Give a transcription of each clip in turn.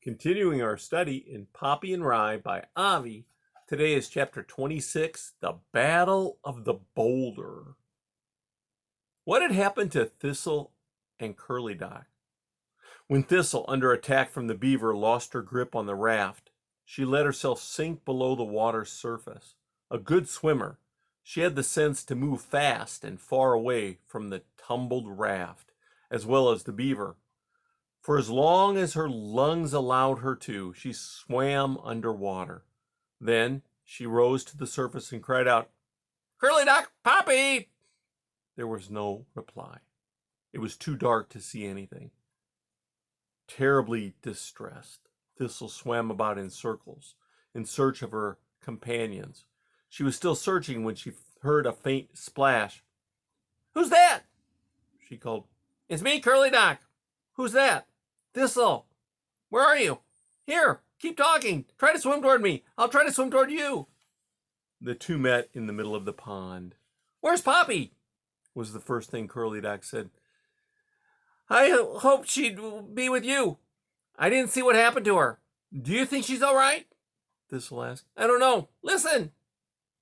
Continuing our study in Poppy and Rye by Avi, today is chapter 26, The Battle of the Boulder. What had happened to Thistle and Curly Dock? When Thistle, under attack from the beaver, lost her grip on the raft, she let herself sink below the water's surface. A good swimmer, she had the sense to move fast and far away from the tumbled raft, as well as the beaver. For as long as her lungs allowed her to, she swam underwater. Then she rose to the surface and cried out, "Curly Dock, Poppy!" There was no reply. It was too dark to see anything. Terribly distressed, Thistle swam about in circles in search of her companions. She was still searching when she heard a faint splash. "Who's that?" she called. "It's me, Curly Dock." "Who's that?" "Thistle." "Where are you?" "Here, keep talking. Try to swim toward me. I'll try to swim toward you." The two met in the middle of the pond. "Where's Poppy?" was the first thing Curly Dock said. "I hoped she'd be with you. I didn't see what happened to her. Do you think she's all right?" Thistle asked. "I don't know. Listen."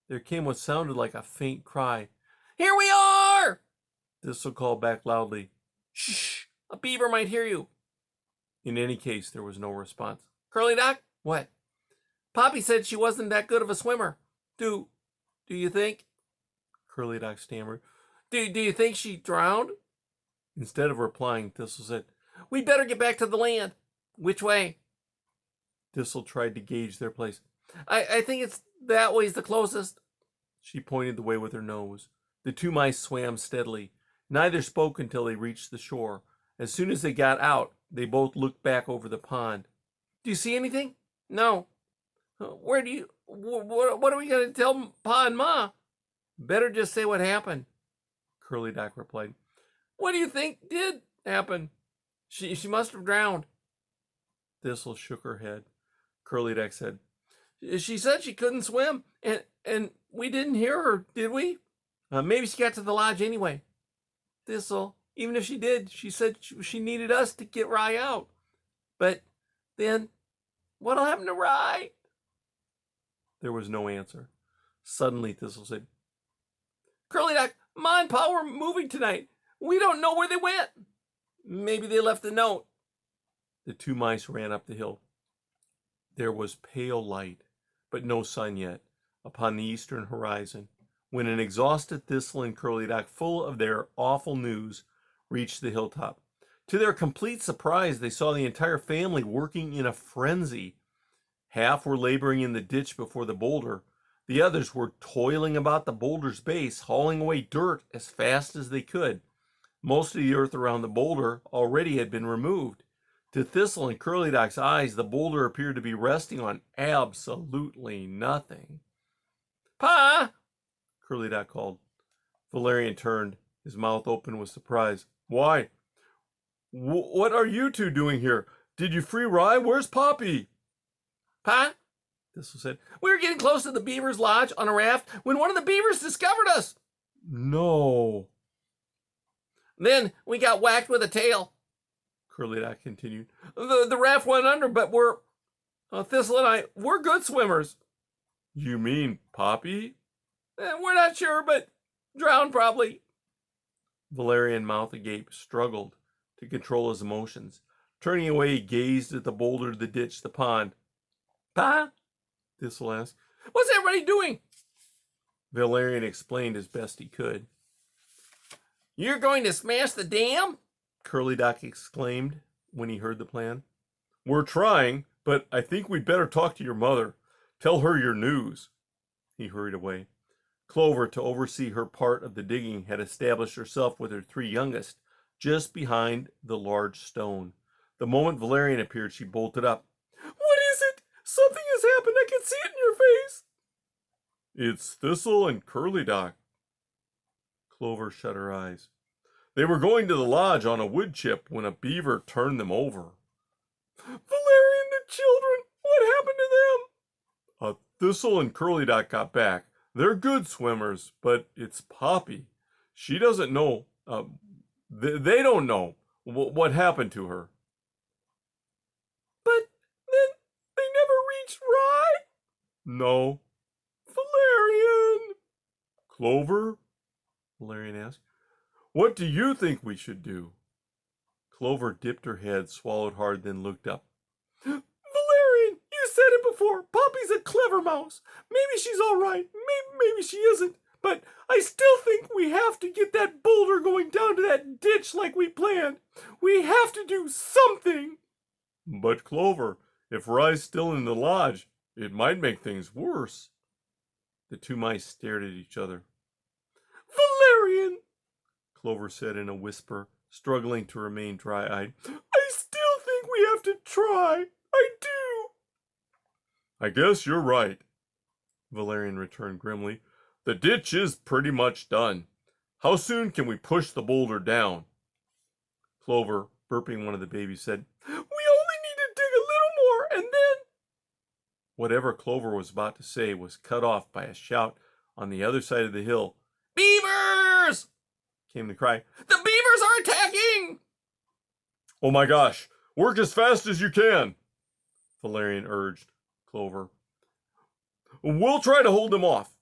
There came what sounded like a faint cry. "Here we are!" Thistle called back loudly. "Shh! A beaver might hear you." In any case, there was no response. "Curly Dock?" "What?" "Poppy said she wasn't that good of a swimmer. Do you think?" Curly Dock stammered. Do you think she drowned?" Instead of replying, Thistle said, "We'd better get back to the land." "Which way?" Thistle tried to gauge their place. I think it's that way's the closest." She pointed the way with her nose. The two mice swam steadily. Neither spoke until they reached the shore. As soon as they got out, they both looked back over the pond. "Do you see anything?" "No." What are we going to tell Pa and Ma?" "Better just say what happened," Curly Dock replied. "What do you think did happen?" She must have drowned." Thistle shook her head. Curly Dock said, "She said she couldn't swim, and we didn't hear her, did we? Maybe she got to the lodge anyway." "Thistle, even if she did, she said she needed us to get Rye out. But then, what'll happen to Rye?" There was no answer. Suddenly, Thistle said, "Curly Dock, Ma and Pa were moving tonight. We don't know where they went. Maybe they left a note." The two mice ran up the hill. There was pale light, but no sun yet, upon the eastern horizon, when an exhausted Thistle and Curly Dock, full of their awful news, reached the hilltop. To their complete surprise, they saw the entire family working in a frenzy. Half were laboring in the ditch before the boulder. The others were toiling about the boulder's base, hauling away dirt as fast as they could. Most of the earth around the boulder already had been removed. To Thistle and Curly Dock's eyes, the boulder appeared to be resting on absolutely nothing. "Pa!" Curly Dock called. Valerian turned, his mouth open with surprise. "Why? What are you two doing here? Did you free Rye? Where's Poppy?" "Pa," Thistle said, "we were getting close to the beaver's lodge on a raft when one of the beavers discovered us." "No." "Then we got whacked with a tail," Curly Dock continued. The raft went under, but Thistle and we're good swimmers." "You mean Poppy?" We're not sure, but drowned probably." Valerian, mouth agape, struggled to control his emotions. Turning away, he gazed at the boulder, the ditch, the pond. "Pa?" Thistle asked. "What's everybody doing?" Valerian explained as best he could. "You're going to smash the dam?" Curly Dock exclaimed when he heard the plan. "We're trying, but I think we'd better talk to your mother. Tell her your news." He hurried away. Clover, to oversee her part of the digging, had established herself with her three youngest just behind the large stone. The moment Valerian appeared, she bolted up. "What is it? Something has happened. I can see it in your face." "It's Thistle and Curly Dock." Clover shut her eyes. "They were going to the lodge on a wood chip when a beaver turned them over." "Valerian, the children, what happened to them?" Thistle and Curly Dock got back. They're good swimmers, but it's Poppy. She doesn't know. They don't know what happened to her." "But No. Valerian! Clover? Valerian asked. What do you think we should do? Clover dipped her head, swallowed hard, then looked up. Valerian, you said it before. Poppy's a clever mouse. Maybe she's all right. Maybe she isn't. But I still think we have to get that boulder going down to that ditch like we planned. We have to do something. But Clover, if Rye's still in the lodge, it might make things worse. The two mice stared at each other. Valerian, Clover said in a whisper, struggling to remain dry-eyed. I still think we have to try. I do. I guess you're right, Valerian returned grimly. The ditch is pretty much done. How soon can we push the boulder down? Clover, burping one of the babies, said, We only need to dig a little more, and then... Whatever Clover was about to say was cut off by a shout on the other side of the hill. Beavers! Came the cry. The beavers are attacking! Oh my gosh, work as fast as you can, Valerian urged Clover. We'll try to hold them off.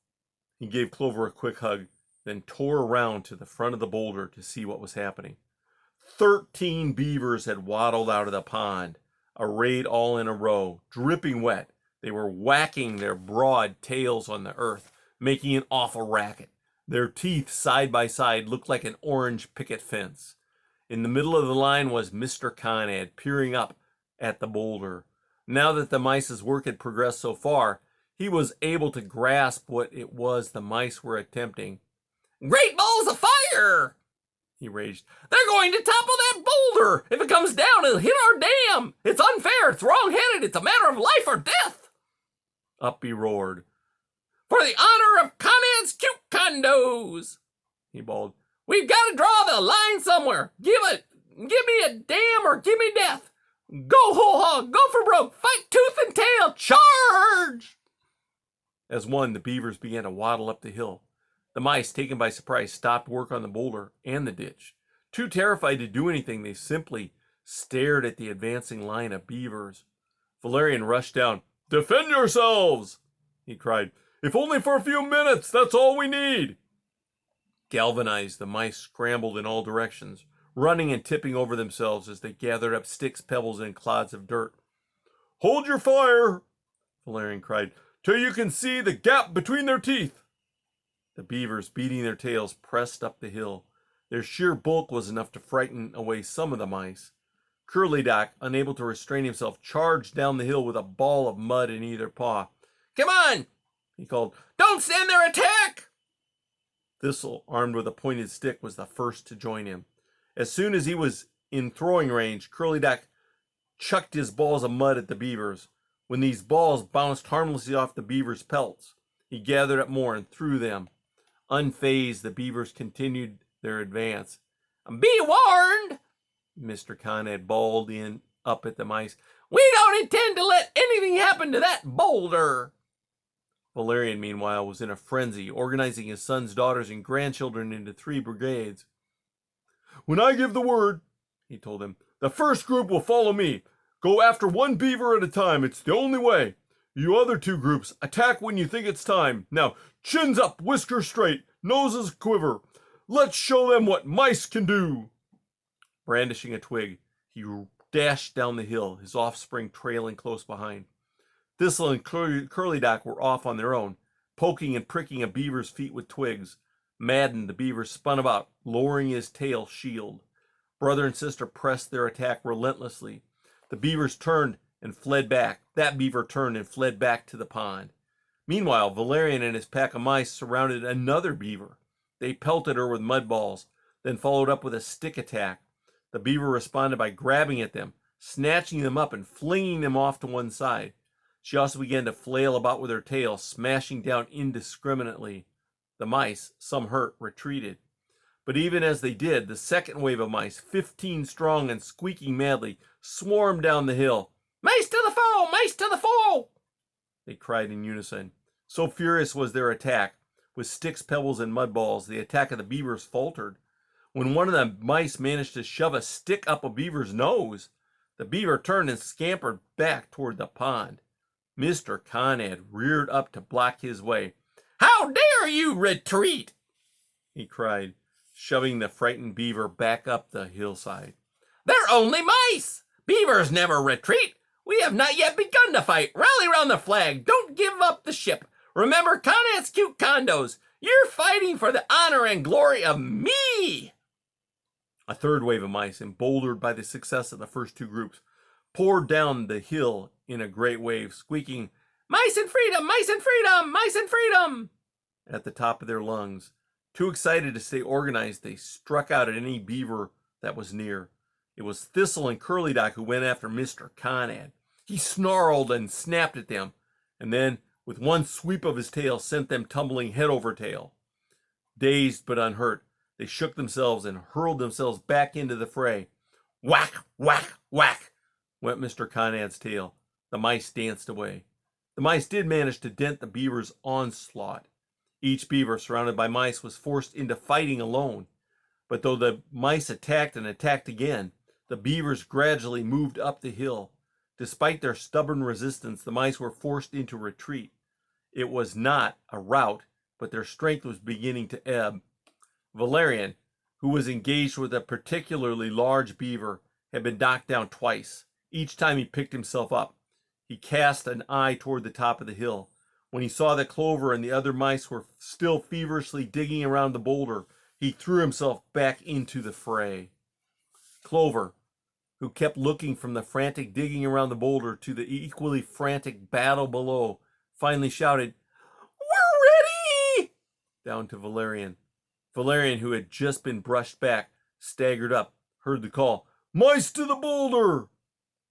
He gave Clover a quick hug, then tore around to the front of the boulder to see what was happening. 13 beavers had waddled out of the pond, arrayed all in a row, dripping wet. They were whacking their broad tails on the earth, making an awful racket. Their teeth side by side looked like an orange picket fence. In the middle of the line was Mr. Conrad, peering up at the boulder. Now that the mice's work had progressed so far, he was able to grasp what it was the mice were attempting. Great balls of fire! He raged. They're going to topple that boulder! If it comes down, it'll hit our dam! It's unfair! It's wrong-headed! It's a matter of life or death! Up he roared. For the honor of Conrad's cute condos! He bawled. We've got to draw the line somewhere! Give me a dam or give me death! Go whole hog! Go for broke! Fight tooth and tail! Charge! As one, the beavers began to waddle up the hill. The mice, taken by surprise, stopped work on the boulder and the ditch. Too terrified to do anything, they simply stared at the advancing line of beavers. Valerian rushed down. Defend yourselves! He cried. If only for a few minutes, that's all we need. Galvanized, the mice scrambled in all directions, running and tipping over themselves as they gathered up sticks, pebbles, and clods of dirt. Hold your fire, Valerian cried, till you can see the gap between their teeth. The beavers, beating their tails, pressed up the hill. Their sheer bulk was enough to frighten away some of the mice. Curly Dock, unable to restrain himself, charged down the hill with a ball of mud in either paw. Come on, he called. Don't stand there, attack! Thistle, armed with a pointed stick, was the first to join him. As soon as he was in throwing range, Curly Dock chucked his balls of mud at the beavers. When these balls bounced harmlessly off the beavers' pelts, he gathered up more and threw them. Unfazed, the beavers continued their advance. Be warned, Mr. Conrad bawled up at the mice. We don't intend to let anything happen to that boulder. Valerian, meanwhile, was in a frenzy, organizing his sons, daughters, and grandchildren into 3 brigades. When I give the word, he told them, the first group will follow me. Go after 1 beaver at a time. It's the only way. You other 2 groups, attack when you think it's time. Now, chins up, whiskers straight, noses quiver. Let's show them what mice can do. Brandishing a twig, he dashed down the hill, his offspring trailing close behind. Thistle and Curly Dock were off on their own, poking and pricking a beaver's feet with twigs. Maddened, the beaver spun about, lowering his tail shield. Brother and sister pressed their attack relentlessly. The beavers turned and fled back. That beaver turned and fled back to the pond. Meanwhile, Valerian and his pack of mice surrounded another beaver. They pelted her with mud balls, then followed up with a stick attack. The beaver responded by grabbing at them, snatching them up and flinging them off to one side. She also began to flail about with her tail, smashing down indiscriminately. The mice, some hurt, retreated. But even as they did, the second wave of mice, 15 strong and squeaking madly, swarmed down the hill. Mice to the foe! Mice to the foe! They cried in unison. So furious was their attack. With sticks, pebbles, and mud balls, the attack of the beavers faltered. When one of the mice managed to shove a stick up a beaver's nose, the beaver turned and scampered back toward the pond. Mr. Conrad reared up to block his way. "How dare you retreat!" he cried, shoving the frightened beaver back up the hillside. "They're only mice! Beavers never retreat! We have not yet begun to fight! Rally round the flag! Don't give up the ship! Remember Conrad's cute condos! You're fighting for the honor and glory of me!" A third wave of mice, emboldened by the success of the first two groups, poured down the hill in a great wave, squeaking, "Mice and freedom! Mice and freedom! Mice and freedom!" at the top of their lungs. Too excited to stay organized, they struck out at any beaver that was near. It was Thistle and Curly Dock who went after Mr. Conrad. He snarled and snapped at them, and then, with one sweep of his tail, sent them tumbling head over tail. Dazed but unhurt, they shook themselves and hurled themselves back into the fray. Whack, whack, whack went Mr. Conrad's tail. The mice danced away. The mice did manage to dent the beaver's onslaught. Each beaver, surrounded by mice, was forced into fighting alone. But though the mice attacked and attacked again, the beavers gradually moved up the hill. Despite their stubborn resistance, the mice were forced into retreat. It was not a rout, but their strength was beginning to ebb. Valerian, who was engaged with a particularly large beaver, had been knocked down twice. Each time he picked himself up. He cast an eye toward the top of the hill. When he saw that Clover and the other mice were still feverishly digging around the boulder, he threw himself back into the fray. Clover, who kept looking from the frantic digging around the boulder to the equally frantic battle below, finally shouted, "We're ready!" down to Valerian. Valerian, who had just been brushed back, staggered up, heard the call. "Mice to the boulder!"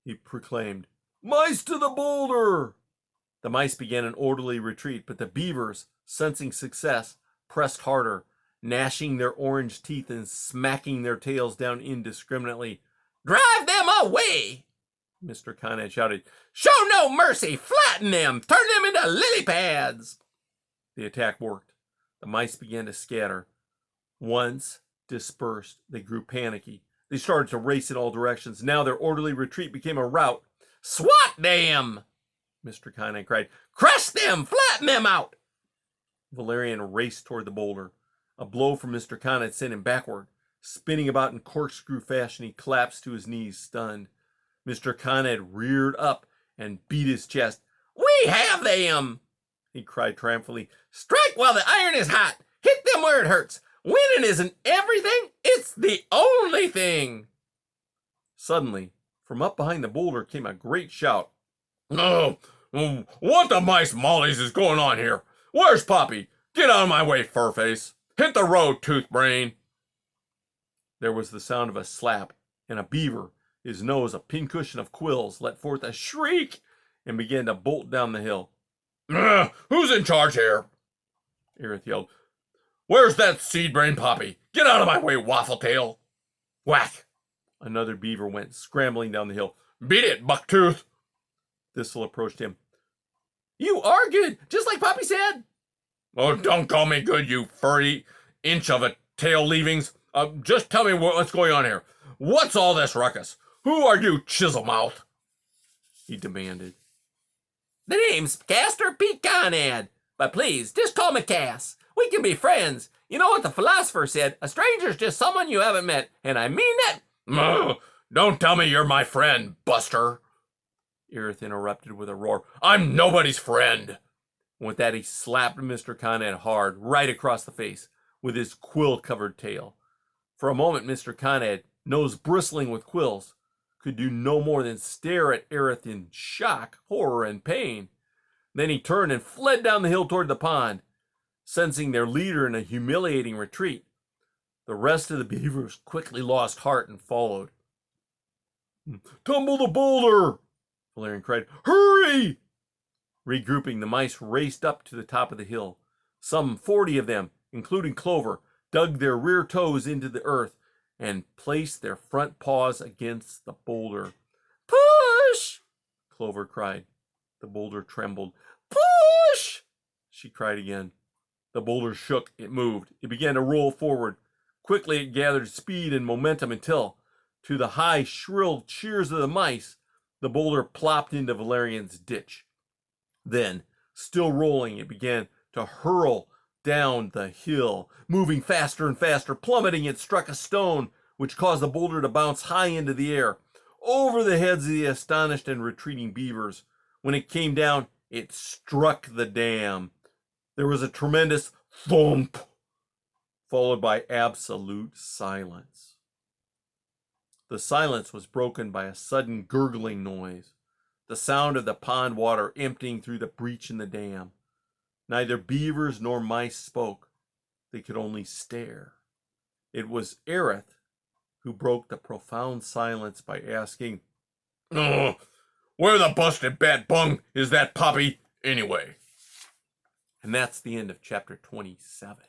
he proclaimed. "Mice to the boulder!" The mice began an orderly retreat, but the beavers, sensing success, pressed harder, gnashing their orange teeth and smacking their tails down indiscriminately. "Drive them away!" Mr. Conrad shouted. "Show no mercy! Flatten them! Turn them into lily pads!" The attack worked. The mice began to scatter. Once dispersed, they grew panicky. They started to race in all directions. Now their orderly retreat became a rout. "Swat them!" Mr. Conrad cried. "Crush them! Flatten them out!" Valerian raced toward the boulder. A blow from Mr. Conrad sent him backward. Spinning about in corkscrew fashion, he collapsed to his knees, stunned. Mr. Conrad reared up and beat his chest. "We have them!" he cried triumphantly. "Strike while the iron is hot! Hit them where it hurts! Winning isn't everything, it's the only thing!" Suddenly, from up behind the boulder came a great shout. "Oh, what the mice mollies is going on here? Where's Poppy? Get out of my way, Furface! Hit the road, Toothbrain!" There was the sound of a slap, and a beaver, his nose a pincushion of quills, let forth a shriek and began to bolt down the hill. "Who's in charge here?" Aerith yelled. "Where's that seed-brain Poppy? Get out of my way, Waffletail!" Whack! Another beaver went scrambling down the hill. "Beat it, Bucktooth!" Thistle approached him. "You are good, just like Poppy said." "Oh, don't call me good, you furry inch of a tail leavings. Just tell me what's going on here. What's all this ruckus? Who are you, Chiselmouth?" he demanded. "The name's Castor P. Conrad, but please, just call me Cass. We can be friends. You know what the philosopher said, a stranger's just someone you haven't met, and I mean that." "Don't tell me you're my friend, Buster," Aerith interrupted with a roar. "I'm nobody's friend." And with that, he slapped Mr. Conrad hard, right across the face, with his quill-covered tail. For a moment, Mr. Conrad, nose bristling with quills, could do no more than stare at Aerith in shock, horror, and pain. Then he turned and fled down the hill toward the pond, sensing their leader in a humiliating retreat. The rest of the beavers quickly lost heart and followed. "Tumble the boulder!" Valerian cried. "Hurry!" Regrouping, the mice raced up to the top of the hill. Some 40 of them, including Clover, dug their rear toes into the earth and placed their front paws against the boulder. "Push!" Clover cried. The boulder trembled. "Push!" she cried again. The boulder shook. It moved. It began to roll forward. Quickly it gathered speed and momentum until, to the high, shrill cheers of the mice, the boulder plopped into Valerian's ditch. Then, still rolling, it began to hurl down the hill. Moving faster and faster, plummeting, it struck a stone, which caused the boulder to bounce high into the air, over the heads of the astonished and retreating beavers. When it came down, it struck the dam. There was a tremendous thump, followed by absolute silence. The silence was broken by a sudden gurgling noise, the sound of the pond water emptying through the breach in the dam. Neither beavers nor mice spoke. They could only stare. It was Aerith who broke the profound silence by asking, "Oh, where the busted bat bung is that Poppy anyway?" And that's the end of chapter 27.